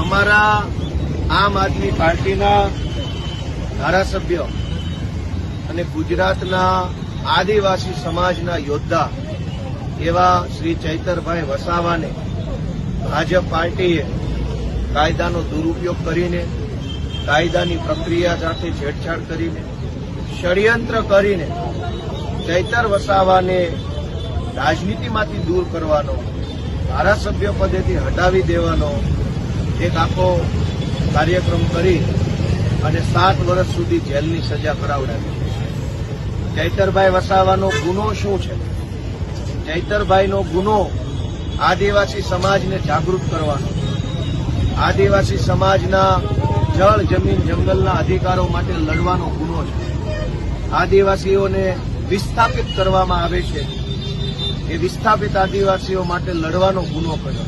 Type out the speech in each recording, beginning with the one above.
અમારા આમ આદમી પાર્ટીના ધારાસભ્ય અને ગુજરાતના આદિવાસી સમાજના યોદ્ધા એવા શ્રી ચૈતરભાઈ વસાવાને ભાજપ પાર્ટીએ કાયદાનો દુરુપયોગ કરીને, કાયદાની પ્રક્રિયા સાથે છેડછાડ કરીને, ષડયંત્ર કરીને ચૈતર વસાવાને રાજનીતિમાંથી દૂર કરવાનો, ધારાસભ્ય પદેથી હટાવી દેવાનો એક આખો કાર્યક્રમ કરી અને 7 વર્ષ સુધી જેલની સજા કરાવડાવી. ચૈતરભાઈ વસાવાનો ગુનો શું છે? ચૈતરભાઈનો ગુનો આદિવાસી સમાજને જાગૃત કરવાનો, આદિવાસી સમાજના જળ, જમીન, જંગલના અધિકારો માટે લડવાનો ગુનો છે. આદિવાસીઓને વિસ્થાપિત કરવામાં આવે છે, એ વિસ્થાપિત આદિવાસીઓ માટે લડવાનો ગુનો કર્યો.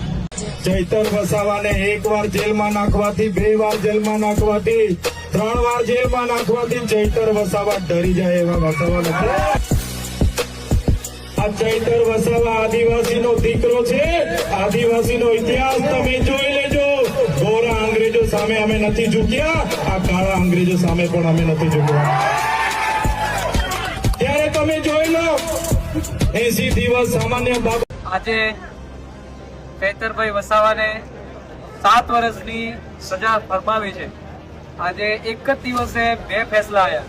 ચૈતર વસાવાને 1 વાર જેલમાં નાખવાથી, 2 વાર જેલમાં નાખવાથી, 3 વાર જેલમાં નાખવાથી ચૈતર વસાવા ડરી જાય એવા વસાવા નથી. આ ચૈતર વસાવા આદિવાસીનો દીકરો છે. આદિવાસીનો ઇતિહાસ તમે જોઈ લેજો. ગોરા અંગ્રેજો સામે અમે નથી ઝૂક્યા, આ કાળા અંગ્રેજો સામે પણ અમે નથી ઝૂકવા. ત્યારે તમે જોઈ લો 80 દિવસ સામાન્ય બાબત. આજે ચૈતરભાઈ વસાવાને 7 વર્ષની સજા ફરમાવી છે. આજે એક જ દિવસે 2 ફેસલા આવ્યા.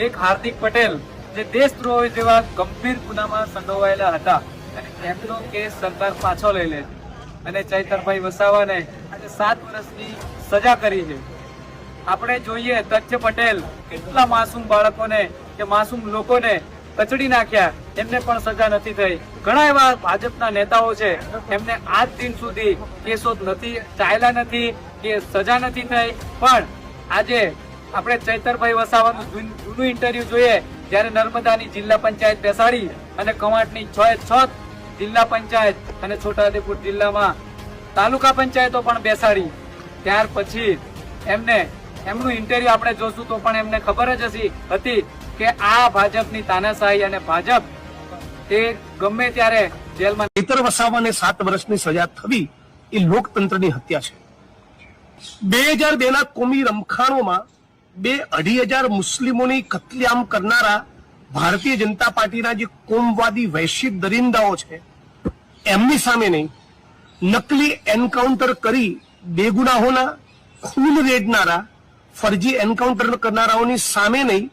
એક હાર્દિક પટેલ જે દેશદ્રોહ જેવા ગંભીર ગુનામાં સંડોવાયેલા હતા અને એમનો કેસ સરકાર પાછો લઈ લે છે અને ચૈતરભાઈ વસાવાને આજે 7 વર્ષની સજા કરી છે. આપણે જોઈએ તથ્ય પટેલ કેટલા માસૂમ બાળકોને કે માસૂમ લોકોને કચડી નાખ્યા, એમને પણ સજા નથી થઈ. ઘણા એવા ભાજપના નેતાઓ છે, એમને આજ દિન સુધી કેસો નથી ચાલ્યા નથી, કે સજા નથી થઈ. પણ આજે આપણે ચૈતરભાઈ વસાવાનું જૂનું ઇન્ટરવ્યુ જોઈએ, જ્યારે નર્મદાની જિલ્લા પંચાયત બેસાડી અને કવાંટની 6 જિલ્લા પંચાયત અને છોટાઉદેપુર જિલ્લામાં તાલુકા પંચાયતો પણ બેસાડી. ત્યાર પછી એમનું ઇન્ટરવ્યુ આપણે જોશું તો પણ એમને ખબર જ હતી કે આ ભાજપની તાનાશાહી અને ભાજપ તે ગમે ત્યારે જેલમાં. ચૈતર વસાવાને 7 વર્ષની સજા થવી એ લોકતંત્રની હત્યા છે. 2002ના કોમી રમખાણોમાં 2,500 મુસ્લિમોની કત્લેઆમ કરનારા ભારતીય જનતા પાર્ટીના જે કોમવાદી વૈશ્વિક દરિંદાઓ છે, એમની સામે નહીં, નકલી એન્કાઉન્ટર કરી બેગુનાહોના ખૂન રેડનારા, ફરજી એન્કાઉન્ટર કરનારાઓની સામે નહીં,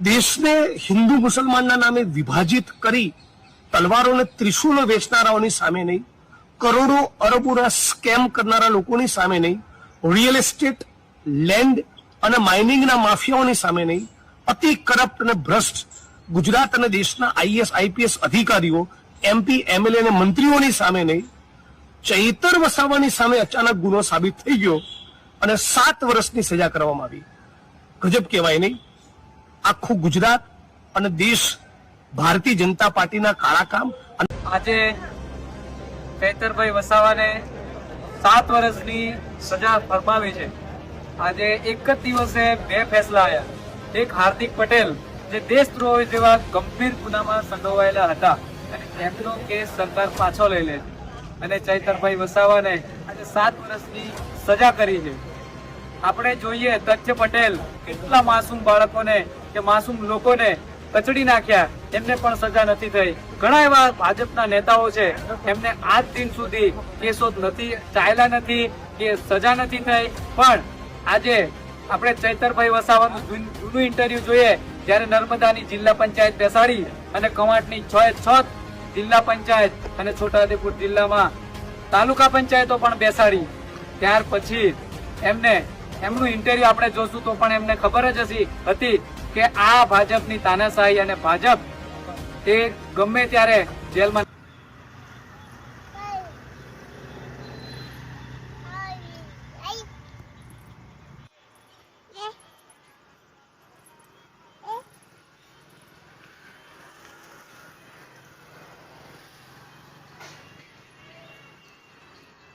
દેશને હિન્દુ મુસલમાનના નામે વિભાજિત કરી તલવારોને ત્રિશુલો વેચનારાઓની સામે નહીં, કરોડો અરબોના સ્કેમ કરનારા લોકોની સામે નહીં, રિયલ એસ્ટેટ, લેન્ડ અને માઇનિંગના માફિયાઓની સામે નહીં, અતિ કરપ્ટ અને ભ્રષ્ટ ગુજરાત અને દેશના IAS IPS અધિકારીઓ, MP MLA અને મંત્રીઓની સામે નહીં, ચૈતર વસાવાની સામે અચાનક ગુનો સાબિત થઈ ગયો અને 7 વર્ષની સજા કરવામાં આવી. ગજબ કહેવાય નહીં? આખું ગુજરાત અને દેશ ભારતીય જનતા પાર્ટીના કાળા કામ. આજે ચૈતરભાઈ વસાવાને 7 વર્ષની સજા ફરમાવી છે. આજે એક જ દિવસે 2 ફેસલા આવ્યા. એક હાર્દિક પટેલ જે દેશદ્રોહ જેવા ગંભીર ગુનામાં સંડોવાયેલા હતા અને એમનો કેસ સરકાર પાછો લઈ લે છે અને ચૈતરભાઈ વસાવાને આજે 7 વર્ષની સજા કરી છે. આપણે જોઈએ તથ્ય પટેલ કેટલા માસૂમ બાળકોને કે માસૂમ લોકોને કચડી નાખ્યા, એમને પણ સજા નથી થઈ. ઘણા એવા ભાજપના નેતાઓ છે, એમને આજ દિન સુધી કેસો નથી ચાલ્યા નથી, કે સજા નથી થઈ. પણ આજે આપણે ચૈતરભાઈ વસાવાનું જૂનું ઇન્ટરવ્યુ જોઈએ, જ્યારે નર્મદાની જિલ્લા પંચાયત બેસાડી અને કવાંટની 6 જિલ્લા પંચાયત અને છોટાઉદેપુર જિલ્લામાં તાલુકા પંચાયતો પણ બેસાડી. ત્યાર પછી એમનું ઇન્ટરવ્યુ આપણે જોશું તો પણ એમને ખબર જ હતી કે આ ભાજપની તાનાશાહી અને ભાજપ તે ગમે ત્યારે જેલમાં